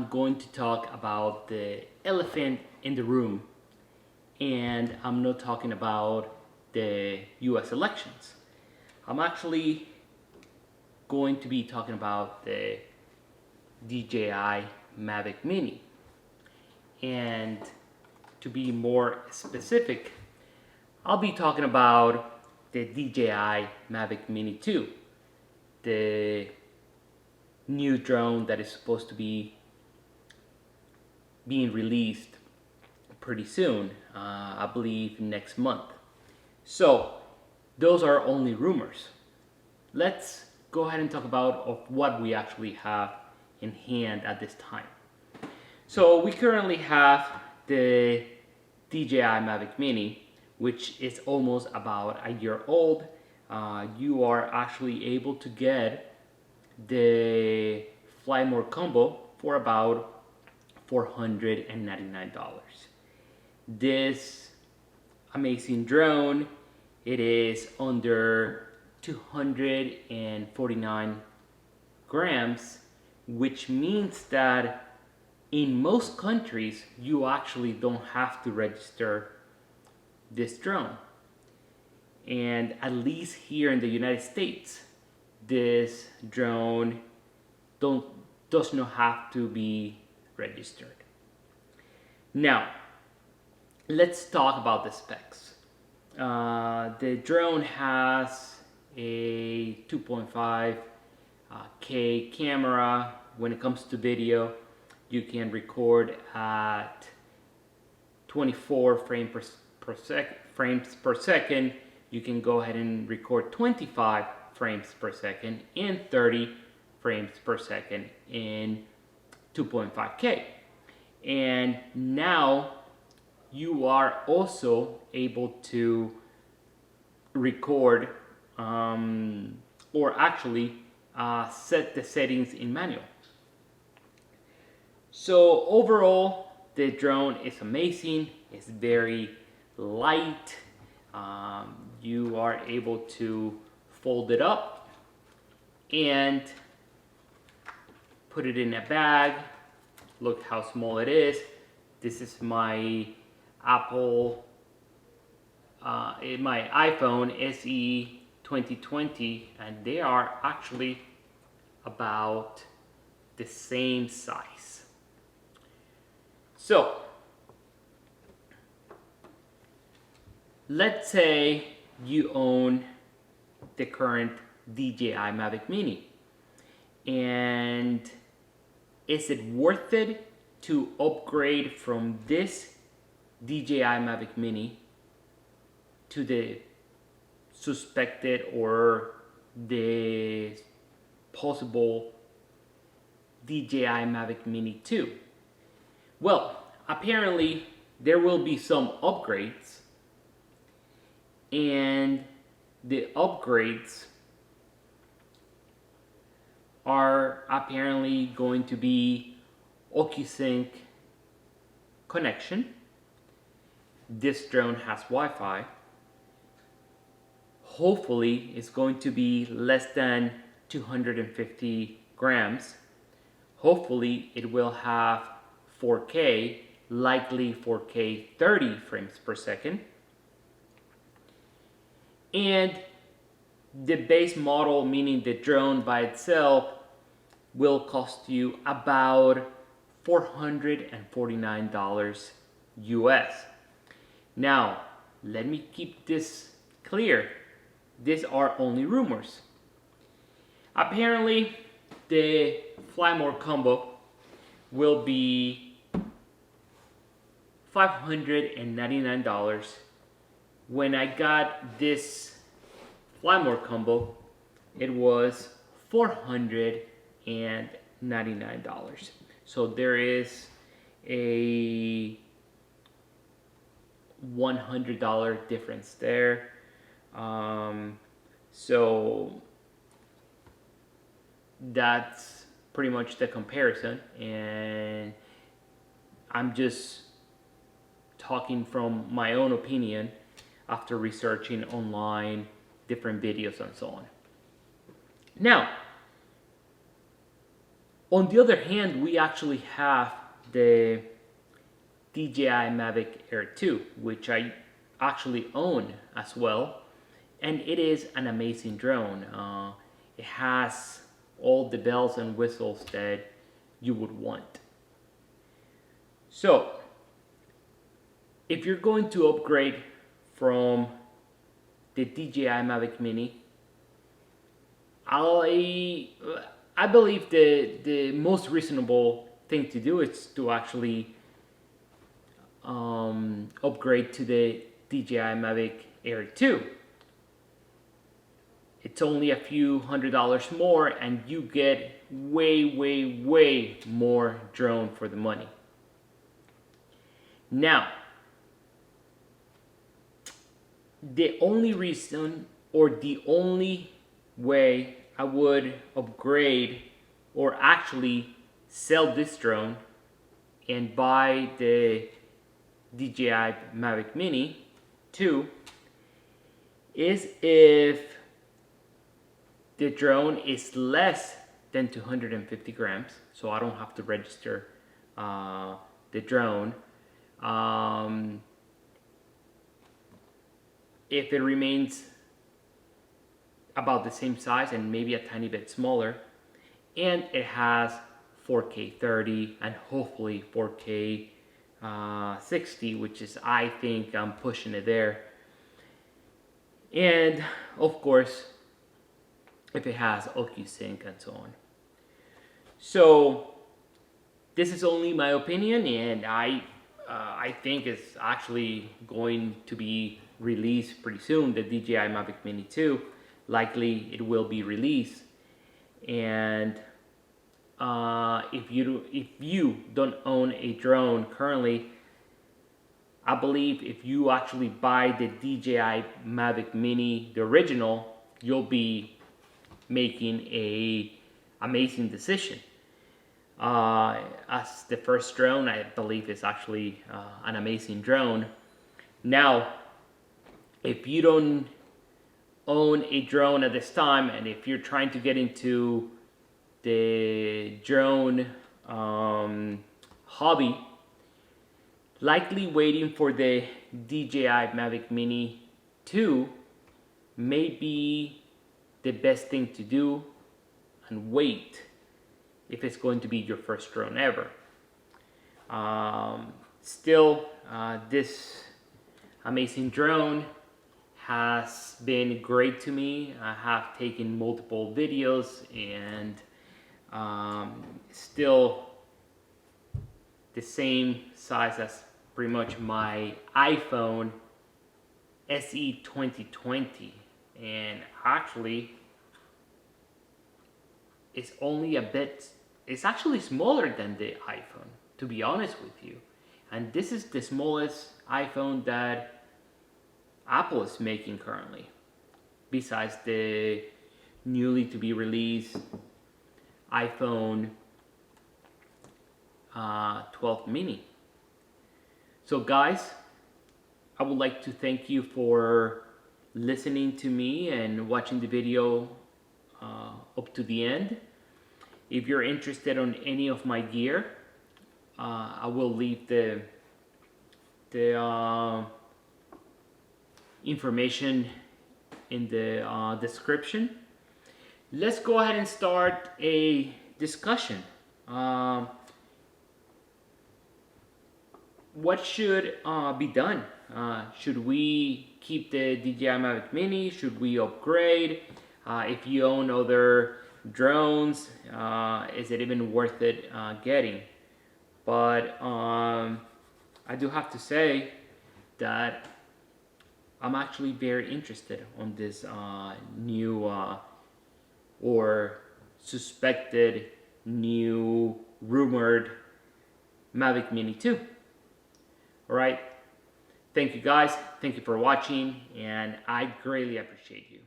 I'm going to talk about the elephant in the room, and I'm not talking about the US elections. I'm actually going to be talking about the DJI Mavic Mini. And to be more specific, I'll be talking about the DJI Mavic Mini 2, the new drone that is supposed to be being released pretty soon, I believe next month. So those are only rumors. Let's go ahead and talk about what we actually have in hand at this time. So we currently have the DJI Mavic Mini, which is almost about a year old. You are actually able to get the Fly More combo for about $499. This amazing drone, it is under 249 grams, which means that in most countries you actually don't have to register this drone. And at least here in the United States, this drone does not have to be registered. Now, let's talk about the specs. The drone has a 2.5K camera. When it comes to video, you can record at 24 frames per second. You can go ahead and record 25 frames per second and 30 frames per second in 2.5K. And now you are also able to record or actually set the settings in manual. So overall, the drone is amazing. It's very light. You are able to fold it up and put it in a bag. Look how small it is. This is my my iPhone SE 2020, and they are actually about the same size. So let's say you own the current DJI Mavic Mini, and is it worth it to upgrade from this DJI Mavic Mini to the suspected or the possible DJI Mavic Mini 2? Well, apparently there will be some upgrades, and the upgrades are apparently going to be OcuSync connection. This drone has Wi-Fi. Hopefully it's going to be less than 250 grams. Hopefully it will have 4K, likely 4K 30 frames per second. And the base model, meaning the drone by itself, will cost you about $449 US. Now, let me keep this clear. These are only rumors. Apparently, the Fly More combo will be $599. When I got this Fly More combo, it was $499. So there is a $100 difference there. So that's pretty much the comparison, and I'm just talking from my own opinion after researching online different videos and so on. Now, On the other hand, we actually have the DJI Mavic Air 2, which I actually own as well, and it is an amazing drone. It has all the bells and whistles that you would want. So, if you're going to upgrade from the DJI Mavic Mini, I believe the most reasonable thing to do is to actually upgrade to the DJI Mavic Air 2. It's only a few $100s more, and you get way more drone for the money. Now, the only reason or the only way I would upgrade or actually sell this drone and buy the DJI Mavic Mini 2 is if the drone is less than 250 grams, so I don't have to register the drone. If it remains about the same size and maybe a tiny bit smaller, and it has 4K 30 and hopefully 4K 60, which is, I think I'm pushing it there. And of course, if it has OcuSync and so on. So this is only my opinion, and I think it's actually going to be released pretty soon, the DJI Mavic Mini 2. Likely it will be released. And if you don't own a drone currently, I believe if you actually buy the DJI Mavic Mini, the original, you'll be making a amazing decision. As the first drone, I believe is actually an amazing drone. Now, if you don't own a drone at this time, and if you're trying to get into the drone hobby, likely waiting for the DJI Mavic Mini 2 may be the best thing to do, and wait if it's going to be your first drone ever. Still, this amazing drone has been great to me. I have taken multiple videos, and still the same size as pretty much my iPhone SE 2020, and actually it's actually smaller than the iPhone, to be honest with you. And this is the smallest iPhone that Apple is making currently, besides the newly to be released iPhone 12 mini. So guys, I would like to thank you for listening to me and watching the video up to the end. If you're interested on any of my gear, I will leave the information in the description. Let's go ahead and start a discussion. What should be done? Should we keep the DJI Mavic Mini? Should we upgrade? If you own other drones, is it even worth it getting? But I do have to say that I'm actually very interested on this new or suspected new rumored Mavic Mini 2. Alright, thank you guys, thank you for watching, and I greatly appreciate you.